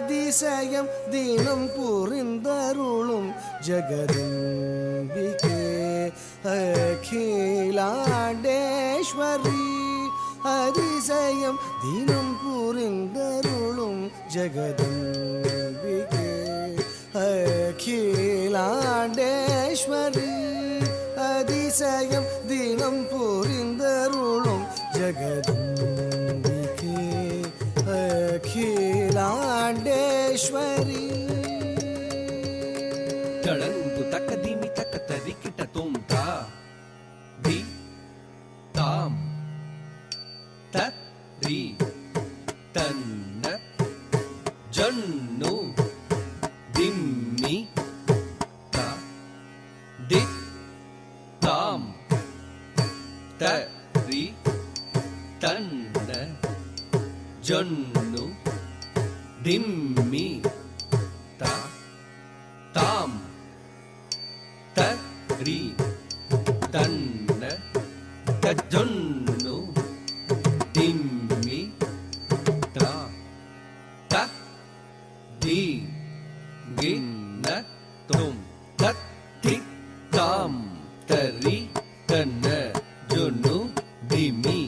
அதிசயம் தினம் புரிந்தருளும் ஜெகதம்பிகே அகிலாண்டேஸ்வரி அதிசயம் தினம் புரிந்தருளும் ஜெகதம்பிகே அகிலாண்டேஸ்வரி அதிசயம் தினம் புரிந்தருளும் ஜெகதம்பிகே அகிலாண்டேஸ்வரி தளங்கு தக்க திமி தக்க தரிக்கிட்ட தும் தா தி தாம் தரி தன்ன ஜன்னு திம்மி தா தி தாம் தரி தன்ன ஜன்னு திம்மி தா தாம் தரி தன்ன தஜொன்னு திம்மி தா த தி கிண்ண தும் தத்தி தாம் தரி தன்ன ஜொன்னு திம்மி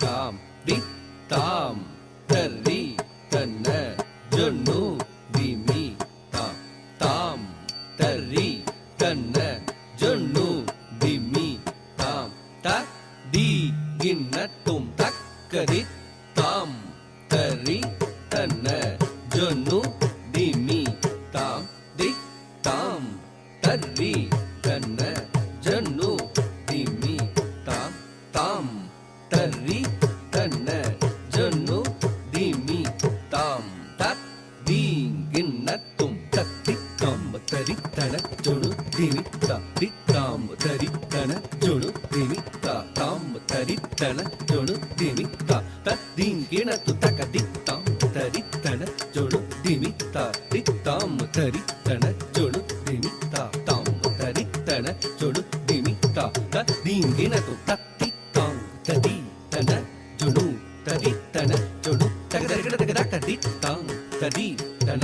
தாம் தி தாம் தரி தன்ன ஜொன்னு திம்மி தாம் தாம் தரி தன்ன ஜொன்னு திம்மி தாம் த தி கிண்ண தும் தக்கரி தாம் தரி தன்ன ஜொன்னு திம்மி தாம் தி தாம் தரி தன்ன ஜொன்னு திம்மி தாம் தாம் தரி தன்ன ஜொன்னு திம்மி தாம் த தி கிண்ண தும் தத்தி தாம் தரி தன ஜொன்னு திமி தா தி தாம் தரி தன ஜொன்னு திமி தா தாம் தரி தன ஜொன்னு திமி தா த தி கிண்ண து தக்க தி தாம் தரி தன ஜொன்னு திமி தா தி தாம் தரி தன ஜொன்னு திமி தா தாம் தரி தன ஜொன்னு திமி தா த தி கிண்ண து தத்தி தாம் ததி தன ஜொன்னு ததி தன ஜொன்னு தக தரி கிட தக தக்க தி தாம் ததி தன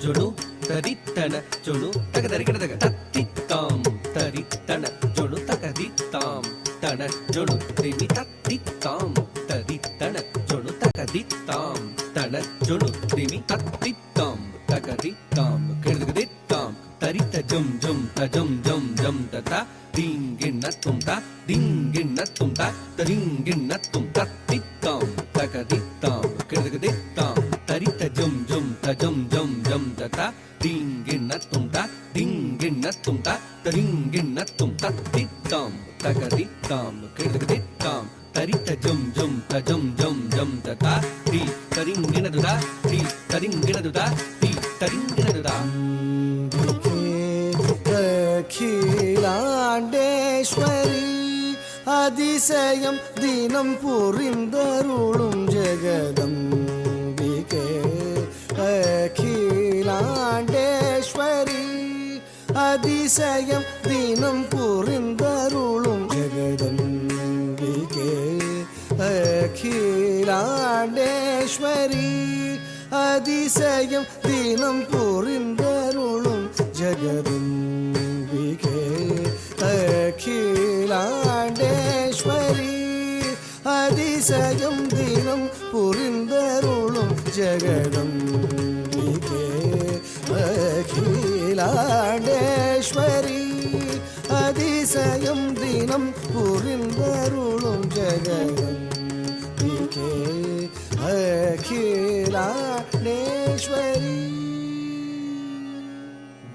ஜொன்னு ததி தன ஜொன்னு தக தரி கிட தக தத்தி தாம் தரி தன ஜொன்னு தக தி தாம் தன ஜொன்னு திமி தத்தி தாம் ததி தன ஜொன்னு தக தி தாம் தன ஜொன்னு திமி தத்தி தாம் தக தி தாம் கிடதக தி தாம் தரித்த ஜம் ஜம் தஜம் ஜம் ஜம் தத திங்கிண்ணத்தும் த திங்கிண்ணத்தும் த தரிங்கிண்ணத்தும் தத்தி தாம் தக தி தாம் கிடதக தி தாம் தரித்த ஜம் ஜம் தஜம் ஜம் ஜம் தத திங்கிண்ணத்தும் த திங்கிண்ணத்தும் த தரிங்கிண்ணத்தும் தத்தி தாம் தக தி தாம் கிடதக தி தாம் தரித்த ஜம் ஜம் தஜம் ஜம் ஜம் தத தி தரிங்கிணதுதா தி தரிங்கிணதுதா தி தரிங்கிணதுதா அகிலாண்டேஸ்வரி அதிசயம் தினம் புரிந்தருளும் ஜெகதம்பிகே அகிலாண்டேஸ்வரி அதிசயம் தினம் புரிந்தருளும் ஜெகதம்பிகே அகிலாண்டேஸ்வரி அதிசயம் தினம் புரிந்தருளும் ஜெகதம்பிகே அகிலாண்டேஸ்வரி அதிசயம் தினம் புரிந்தருளும் ஜெகதம்பிகே அகிலாண்டேஸ்வரி அதிசயம் தினம் புரிந்தருளும் ஜெகதம்பிகே அகிலாண்டேஸ்வரி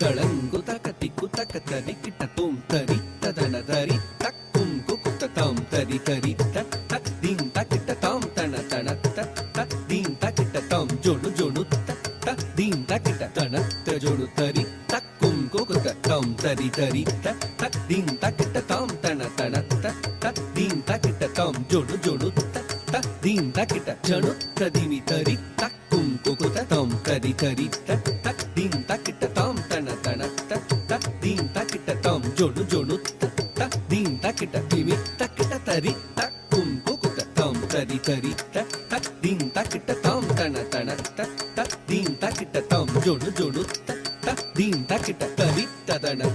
தளங்கு தக்கத்தி குத்தக்க தரி கிட்ட தூம் தரி ததன தரி தக்கும் குக்குத்த தாம் தரி தரி தக் தக் தீம் தக்கிட்ட தாம் தன தன தக் தக் தீம் தக்கிட்ட தாம் ஜொடு ஜொடு தக் தக் தீம் தக்கிட்ட தன த ஜொடு தரி தக்கும் குக்குத்த தாம் தரி தரி தக் தக் தீம் தக்கிட்ட தாம் தன தன தக் தக் தீம் தக்கிட்ட தாம் ஜொடு ஜொடு தக் தக் தீம் தக்கிட்ட ஜொடு ததிமி தரி தக்கும் குக்குத்த தாம் தரி தரி தக் தக் தீம் தக்கிட்ட தாம் தன தன தக் தக் தீம் தக்கிட்ட தாம் ஜொடு ஜொடு தக் தக் தீம் தக்கிட்ட திமி தக்கிட்ட தரி தக்கும் குக்குத்த தாம் தரி தரி தக் தக் தீம் தக்கிட்ட தாம் தன தன தக் தக் தீம் தக்கிட்ட தாம்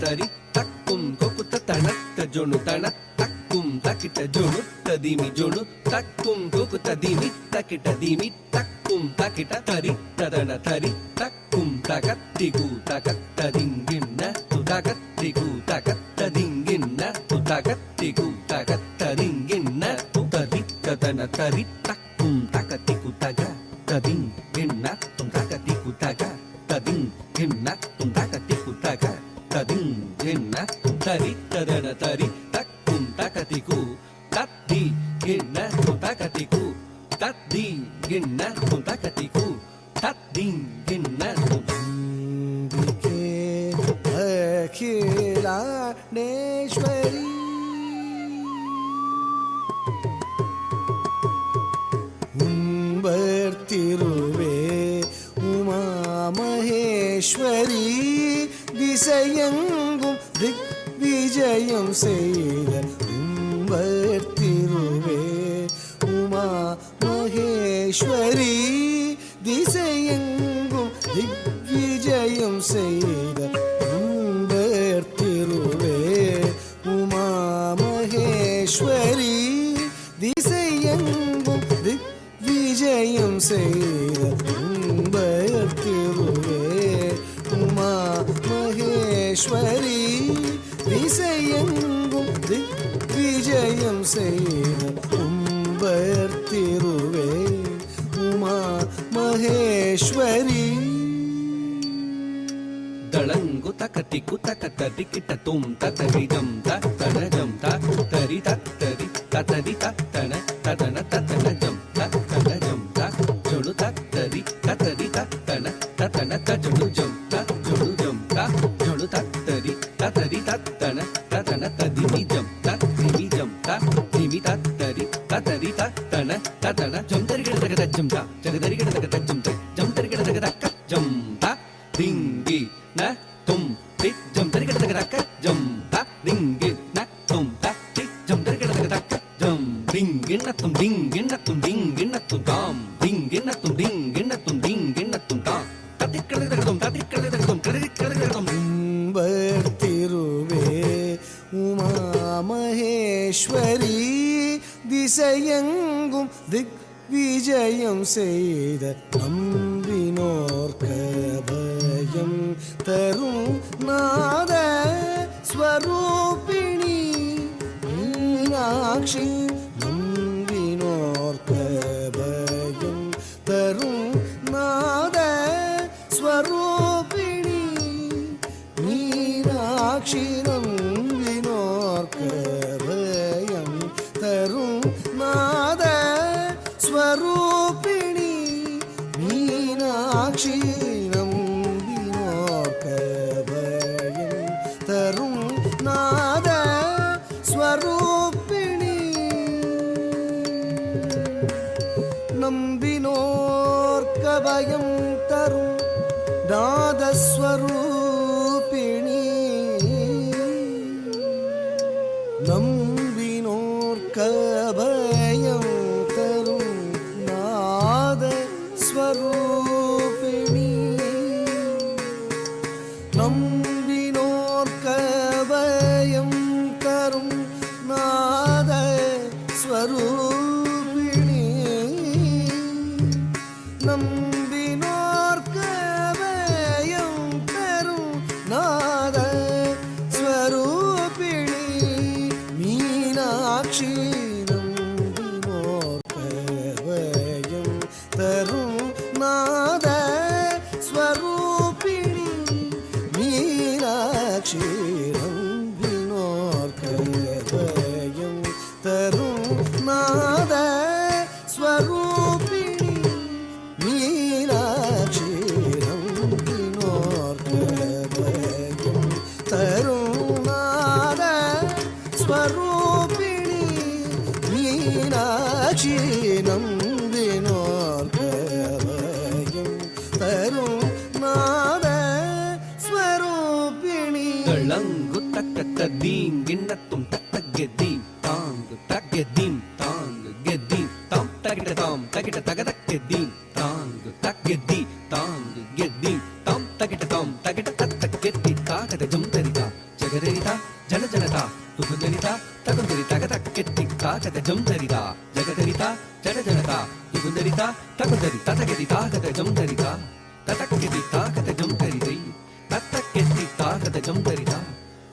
tari takkum kokutta tanatta jonu tana takkum takita jonu tadimi jonu takkum kokutta dimi takita dimi takkum takita tari tadana tari takkum takattiku takattadinginna tu takattiku takattadinginna tu takattiku takattadinginna tu tari tadana tari takkum takatiku taga tading ginna tu takatiku taga tading ginna tu takatiku taga tading ginna tu tari tadana tari takkum takatiku tatti ginna tu takatiku tatti ginna tu takatiku tadding ginna tu அம்பிகே Akilandeswari உம்பர் திருவே உமா மகேஸ்வரி திசையெங்கும் திக் விஜயம் செய்த உம்பர் திருவே உமா மகேஸ்வரி திசையெங்கும் திக் விஜயம் செய்த உம்பர் திருவே உமா மகேஸ்வரி திசையெங்கும் திக் விஜயம் செய்த உம்பர் திருவே உமா மகேஸ்வரி திசையெங்கும் திக் விஜயம் செய்த உம்பர் திருவே உமா மகேஸ்வரி தளங்கு தகத்திக்கு தகத்ததிக்கிட்ட தும் ததரிஜம் ததனஜம் தரி தத்தரி ததரி தத்தன ததன ததனஜம் ததனஜம் ஜொடு தத்தரி ததரி தத்தன ததன தஜொடுஜம் தஜொடுஜம் ஜொடு தத்தரி ததரி தத்தன ததன ததிமிஜம் ததிமிஜம் ததிமி தத்தரி ததரி தத்தன ததன ஜம் தரிகிடதகதஜம் ஜகதரிகிடதகதஜம் ஜம் தரிகிடதகதக்கஜம் திங்கி ந தும் தி ஜம் தரிகிடதகதக்க ஜம் திங்கி ந தும் தி ஜம் தரிகிடதகதக்க ஜம் திங்கின்னத்தும் திங்கின்னத்தும் திங்கின்னத்தும் தாம் திங்கின்னத்தும் திங்கின்னத்தும் திங்கின்னத்தும் தாம் ததிக்கிடதகதும் ததிக்கிடதகதும் கிடதிக்கிடதகதும் உம்பர் திருவே உமா மகேஸ்வரி திசையெங்கும் திக் விஜயம் செய்த நம்பினோர்க்க பயம் தரும் நாத ஸ்வரூபிணி மீனாட்சி நம்பினோர்க்க பயம் தரும் நாத ஸ்வரூபிணி மீனாட்சி நம்பினோர்க்க பயம் தரும் நாத ஸ்வரூபிணி மீனாட்சி நம்பினோர்க்க பயம் தரும் நாத ஸ்வரூபிணி நம்பினோர்க்க பயம் தரும் நாதஸ்வரூபிணி நம்பினோர்க்க பயம் தரும் நாத ஸ்வரூபிணி நம்பினோர்க்க பயம் தரும் நாத ஸ்வரூபிணி நம்பினோர்க்க பயம் தரும் நாத ஸ்வரூபிணி மீனாட்சி நம்பினோர்க்க பயம் தரும் நாத ஸ்வரூபிணி மீனாட்சி நம்பினோர்க்க பயம் தரும் நாத ஸ்வரூபிணி மீனாட்சி நம்பினோர்க்க பயம் தரும் நாத ஸ்வரூபிணி மீனாட்சி நம்பினோர்க்க பயம் தரும் நாத ஸ்வரூபிணி தளங்கு தக்கத்ததீம் கிண்ணத்தும் தக்ககெதீம் தாங்கு தக்ககெதீம் தாங்கு கெதீம் தாம் தகிட தாம் தகிட தகதக்கெதீம் தாங்கு தக்ககெதி தாங்கு கெதீம் தாம் தகிட தத்தக்கெதி தாகத ஜம் தரிதா జగదరిత జన జనత తుగుదరిత తగుదరి తగతక్కెత్తి తాకత జందరిత జగదరిత జన జనత తుగుదరిత తగుదరి తతగతి తాకత జందరిత తతక్కెతి తాకత జందరితై తత్తక్కెత్తి తాకత జందరిత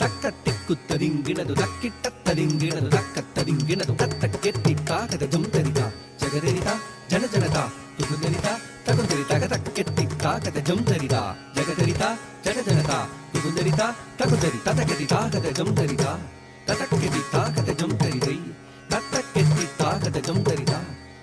తక్కతిక్కుత్తరింగినదు తక్కిట్టత్తరింగినదు తక్కత్తరింగినదు తత్తక్కెత్తి తాకత జందరిత జగదరిత జన జనత తుగుదరిత తగుదరి తగతక్కెత్తి తాకత జందరిత జగదరిత జన జనత తుగుదరిత తగుదరి తతగతి తాకత జందరిత తతక్కెతి తాకత జందరితై తత్తక్కెత్తి తాకత జందరిత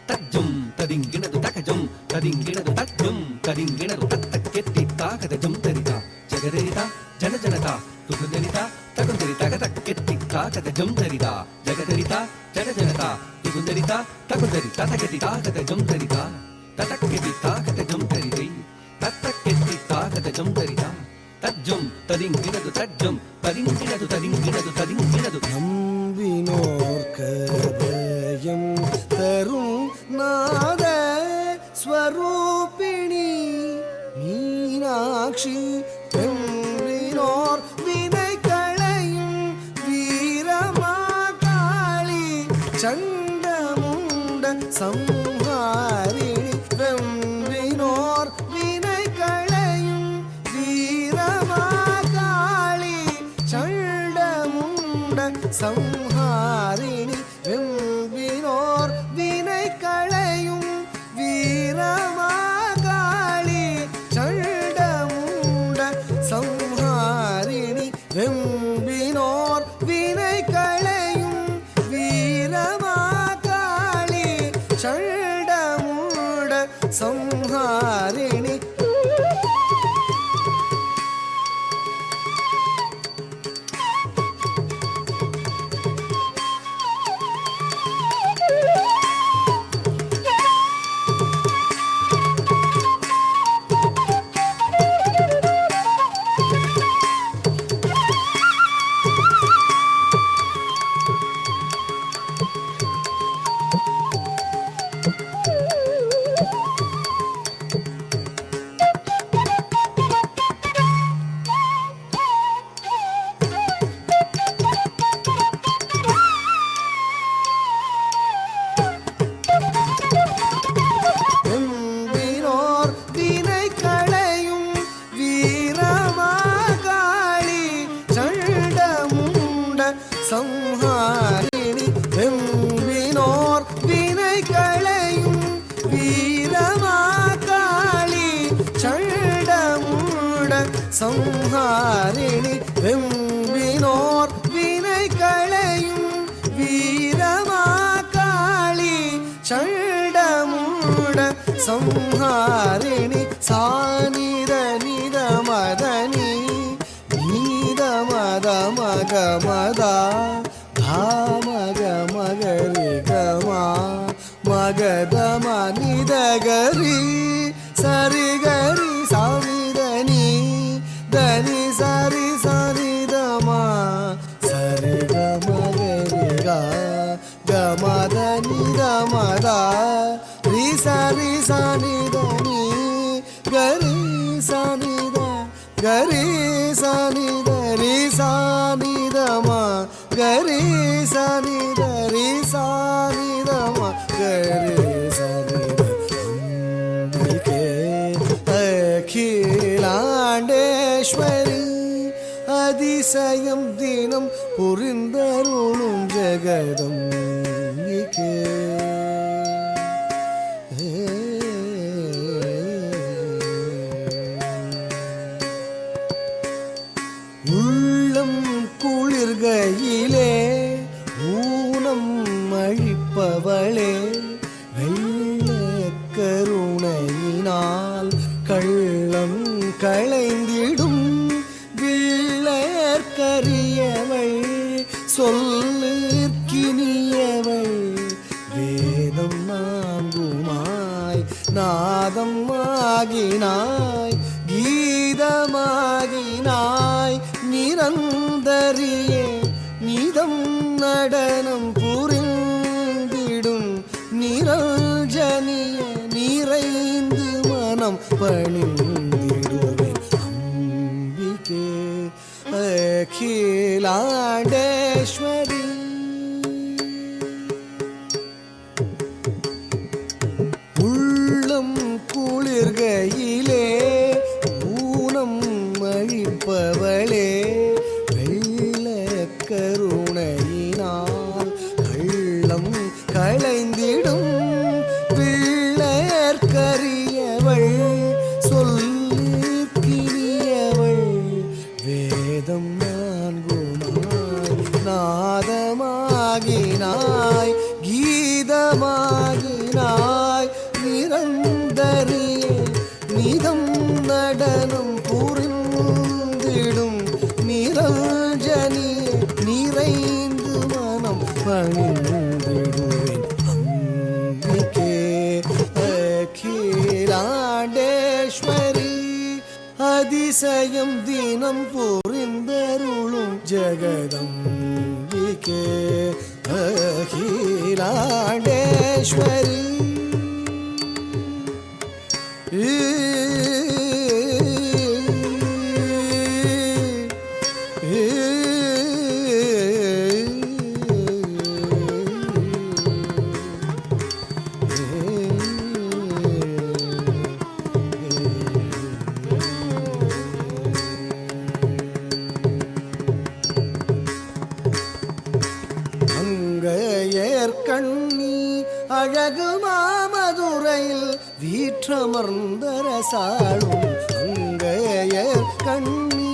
తజ్జం తదింగినదు తకజం తదింగినదు తజ్జం తదింగినదు తత్తక్కెత్తి తాకత జందరిత జగదరిత జన జనత తుగుదరిత తగుదరి తగతక్కెత్తి తాకత జందరిత జగదరిత జన జనత తుగుదరిత తగుదరి తతగతి తాకత జందరిత తతక్కెతి తాకత జందరితై తత్తక్కెత్తి తాకత జందరిత తజ్జం తదింగినదు తజ్జం తదింగినదు తదింగినదు తదింగినదు நம்பினோர்க்கபயம் தரும் நாத ஸ்வரூபிணி மீனாட்சி வெம்பினோர் வினை களையும் வீரமாகாளி சண்டமுண்ட சம்ஹாரிணி வெம்பினோர் வினை களையும் வீரமாகாளி சண்டமுண்ட சம்ஹாரிணி வெம்பினோர் வினை களையும் வீரமாகாளி சண்டமுண்ட சம்ஹாரிணி வெம்பினோர் வினை களையும் வீரமாகாளி சண்டமுண்ட சம்ஹாரிணி வெம்பினோர் வினை களையும் வீரமாகாளி சண்டமுண்ட சம்ஹாரிணி வெம்பினோர் வினை களையும் வீரமாகாளி சண்டமுண்ட சம்ஹாரிணி வெம்பினோர் வினை களையும் வீரமாகாளி சண்டமுண்ட சம்ஹாரிணி சானித நித மதனி நீத மத மக மதா மக மகரி கமா மகத மனிதகரி சரிகரி சாமிதனி தனி சரி சரிதமா சரிக மகரிகா கமத நித மதா ரி சரி சனிதனி கரி சனித கரி சனித ரி சானிதமா கரி சனித ரி சானிதமா கரி சனித அம்பிகே அகிலாண்டேஸ்வரி அதிசயம் தினம் புரிந்தருளும் ஜெகதம்பிகே உள்ளம் குளிர்கையிலே ஊனம் அழிப்பவளே வெள்ள கருணையினால் கள்ளம் களைந்திடும் விள்ளற்கரியவள் சொல்லிற்கினியவள் வேதம் நான்குமாய் நாதம் ஆகினாய் கீதமாகினாய் நிரந்தரியே நிதம் நடனம் புரிந்திடும் நிரஞ்சனிய நிறைந்து மனம் பணிந்திடுவேன் அம்பிகே அகிலாண்டேஸ்வரி அகிலாண்டேஸ்வரி உள்ளம் குளிர்கையிலே ஊனம் அழிப்பவளே வெள்ள கருணையினால் கள்ளம் களைந்திடும் பிள்ளையர்க்கரியவள் சொல்லிக்கினியவள் வேதம் நான்குமாய் நாதமாகினாய் கீதமாகினாய் நிரந்தரிய நிதம் நடனம் புரிந்திடும் நிரஞ்சனிய நிறைந்து மனம் பணிந்திடுவேன் அம்பிகே அகிலாண்டேஸ்வரி அதிசயம் தினம் புரிந்தருளும் ஜெகதம்பிகே அகிலாண்டேஸ்வரி கண்ணி அழகு மாமதுரையில் வீற்றமர்ந்தரசாளும் அங்கையர் கண்ணி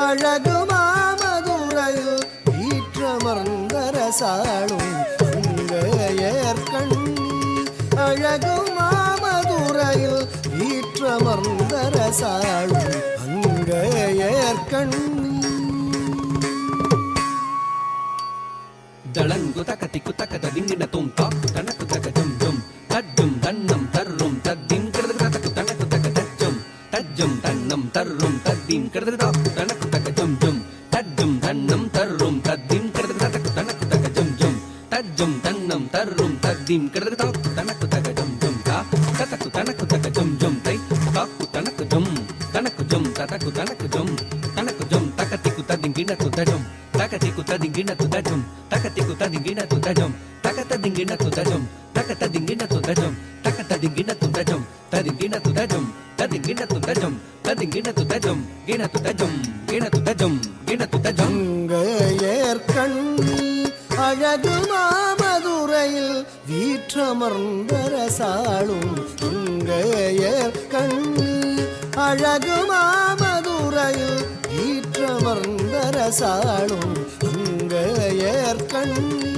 அழகு மாமதுரையில் வீற்றமர்ந்தரசாளும் அங்கையர் கண்ணி அழகு மாமதுரையில் வீற்றமர்ந்தரசாளும் அங்கையர் கண்ணி தளங்கு தக்கத்தி குத்தக்க தடிங்கின தும் தாக்கு தனக்கு தக்க ஜம் ஜம் தஜ்ஜம் தன்னம் தர்ரும் தத்தின் கிடது தக்கு தனக்கு தக்க தஜ்ஜம் தஜ்ஜம் தன்னம் தர்ரும் தத்தின் கிடது தாக்கு தனக்கு தக்க ஜம் ஜம் தஜ்ஜம் தன்னம் தர்ரும் தத்தின் கிடது தக்கு தனக்கு தக்க ஜம் ஜம் தஜ்ஜம் தன்னம் தர்ரும் தத்தின் கிடது தாக்கு தனக்கு தக்க ஜம் ஜம் தா தக்கு தனக்கு தக்க ஜம் ஜம் தை தாக்கு தனக்கு ஜம் தனக்கு ஜம் தனக்கு ஜம் தக்கத்திக்கு ததிங்கின துதஜம் takatiku tadingina tudajum takatiku tadingina tudajum takatadingina tudajum takatadingina tudajum takatadingina tudajum tadingina tudajum tadingina tudajum tadingina tudajum gina tudajum gina tudajum gina tudajum அங்கையர் கண்ணி அழகு மாமதுரையில் வீற்றமர்ந்தரசாளும் அங்கையர் கண்ணி அழகு மாமதுரையில் வீற்றமர்ந்தரசாளும் அங்கையர் கண்ணி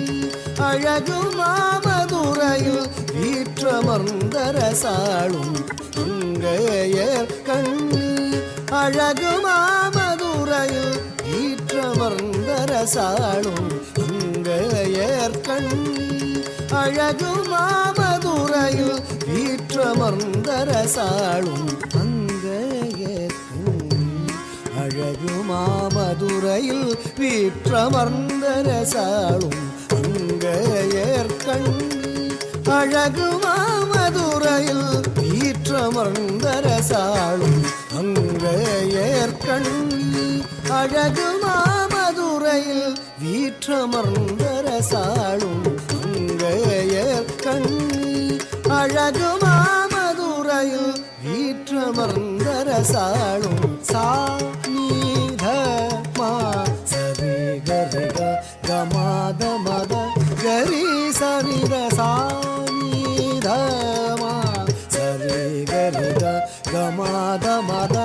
அழகு மாமதுரையில் வீற்றமர்ந்தரசாளும் அங்கையர் கண்ணி அழகு மாமதுரையில் வீற்றமர்ந்தரசாளும் அங்கையர் கண்ணி அழகு மாமதுரையில் வீற்றமர்ந்தரசாளும் அங்கையர் அழகு மாமதுரையில் வீற்றமர்ந்தரசாளும் அங்கையர் கண்ணி அழகு மாமதுரையில் வீற்றமர்ந்தரசாளும் அங்கையர் கண்ணி அழகு மாமதுரையில் வீற்றமர்ந்தரசாளும் அங்கையர் கண்ணி அழகு மாமதுரையில் வீற்றமர்ந்தரசாளும் சா நீத மா சரி கரிக கமாத மத கரி சரித சா நீத மா சரி கரிக கமாத மத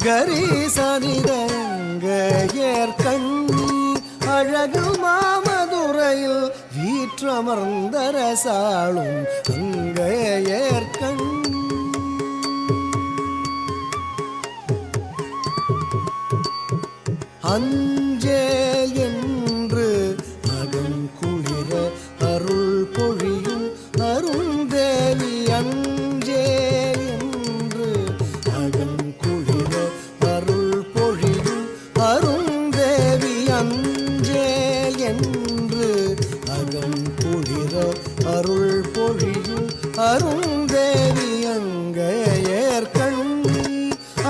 கரி சரித அங்கையர் கண்ணி அழகு மாமதுரையில் வீற்றமர்ந்தரசாளும் அங்கையர் கண்ணி அஞ்சேல் என்று அகம் குளிர அருள் பொழியும் அருந்தேவி அஞ்சேல் என்று அகம் குளிர அருள் பொழியும் அருந்தேவி அஞ்சேல் என்று அகம் குளிர அருள் பொழியும் அருந்தேவி அங்கையர் கண்ணி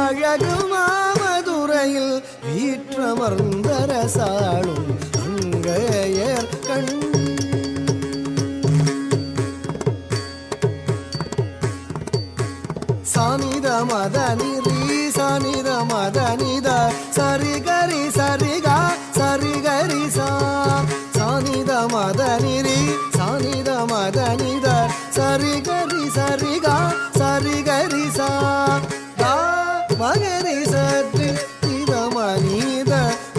அழகு மாமதுரையில் வீற்றமர்ந்தரசாளும் வீற்றமர்ந்தரசாளும் அங்கையர் கண் சானித மதனி ரீ சானித மதனித சரிகரி சரிகா சரிகரி சா சானித மதனி ரீ சானித மதனித சரிகரி சரிகா சரிகரி சா தா மகரி சற்று இத மனித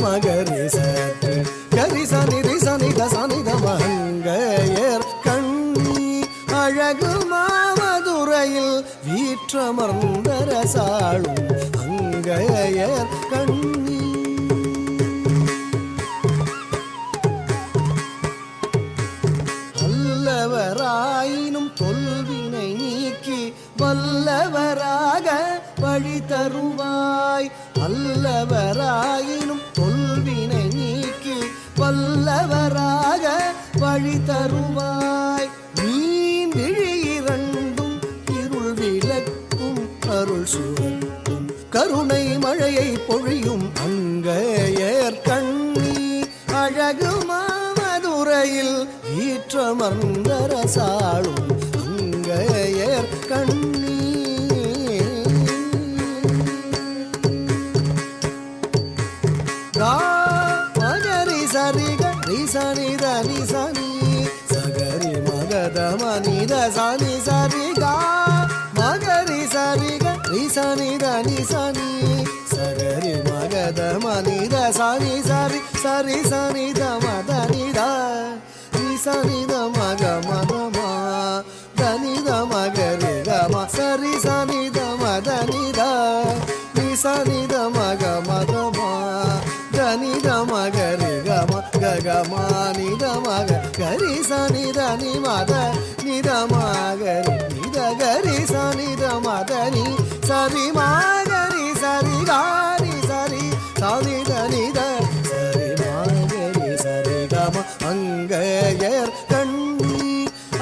மகரி சற்று கரி சனிரி சனித சனித மங்கையர் கண்ணி அழகு மாமதுரையில் வீற்றமர்ந்தரசாளும் அங்கையர் கண்ணி அல்லவராயினும் தொல்வினை நீக்கி வல்லவராக வழி தருவாய் அல்லவராயினும் தொல்வினை நீக்கி வல்லவராக வழி தருவாய் மீன் விழி இரண்டும் இருள் விளக்கும் அருள் சுரக்கும் கருணை மழையை பொழியும் அங்கையர் கண்ணி அழகு மாமதுரையில் வீற்றமர்ந்தரசாளும் அங்கையர் கண்ணி மகரி சரிக ரிசனித நிசனி சகரி மகத மனித சனி சரிகா மகரி சரிக ரிசனித நிசனி சகரி மகத மனித சனி சரி சரி சனித மதனித நிசனித மக மதமா தனித மகரி கம சரி சனித மதனித நிசனித மக மதமா தனித மகரி கம ககமா நித மக கரி சனித நிமத நித மகரி நித கரி சனித மதனி சரி மகரி சரி காரி சரி சனித நித சரி மகரி சரி கம அங்கையர் கண்ணி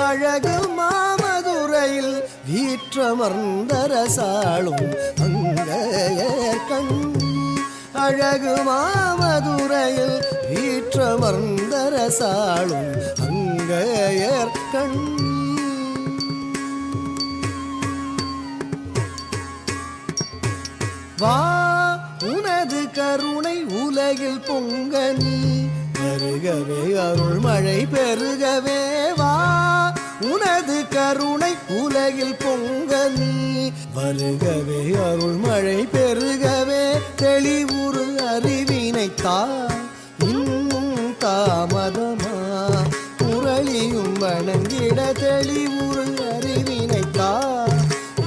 அழகு மாமதுரையில் வீற்றமர்ந்தரசாளும் அங்கையர் கண்ணி அழகு மாமதுரையில் வீற்றமர்ந்தரசாளும் அங்கையர் கண்ணி வா உனது கருணை உலகில் பொங்க நீ வருகவே அருள் மழை பெருகவே வா உனது கருணை உலகில் பொங்க நீ வருகவே அருள் மழை பெருகவே தெளிவுறு அறிவினைத்தா இன்னும் தாமதமா முரளியும் வணங்கிட தெளிவுறு அறிவினைத்தா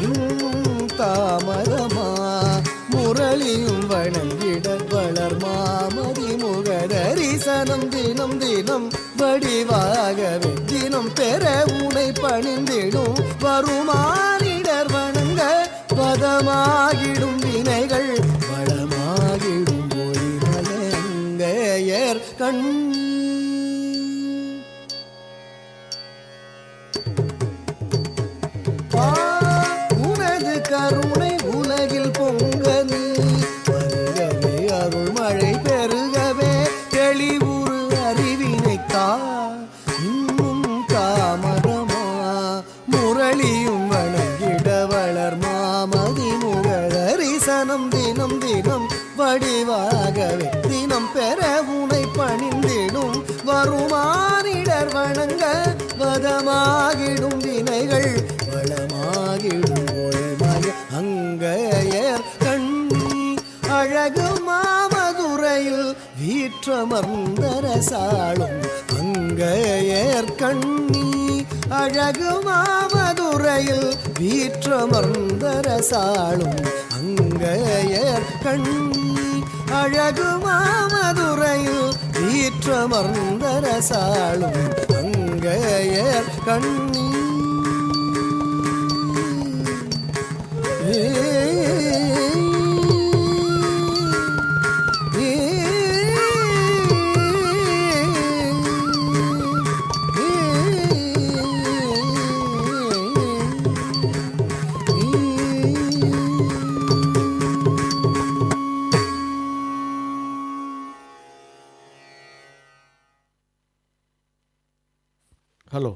இன்னும் தாமதமா முரளியும் வணங்கிட வளர் மாமதி முகதரிசனம் தினம் தினம் வடிவாகவே தினம் பெற உனை பணிந்திடும் வருமானிடர் வணங்க பதமாகிடும் வினைகள் வளமாகிடும் மொழிமலங்கையர் கண்ணி உனது கருணை உலகில் பொங்க நீ வருகவே அருள் மழை பெருகவே தெளிவுறு அறிவினைத்தா இன்னும் தாமதமா முரளியும் வணங்கிட வளர் மாமதி முகதரிசனம் தினம் தினம் வடிவாகவே தினம் பெற உனை பணிந்திடும் வருமானிடர் வணங்க வதமாகிடும் வினைகள் வளமாகிடும் ஒளிமய அங்கையர் கண்ணி அழகு மாமதுரையில் வீற்றமர்ந்தரசாளும் அங்கையர் கண்ணி அழகு மாமதுரையில் வீற்றமர்ந்தரசாளும் அங்கையர் கண்ணி அழகு மாமதுரையில் வீற்றமர்ந்தரசாளும் அங்கையர் கண்ணி ஹலோ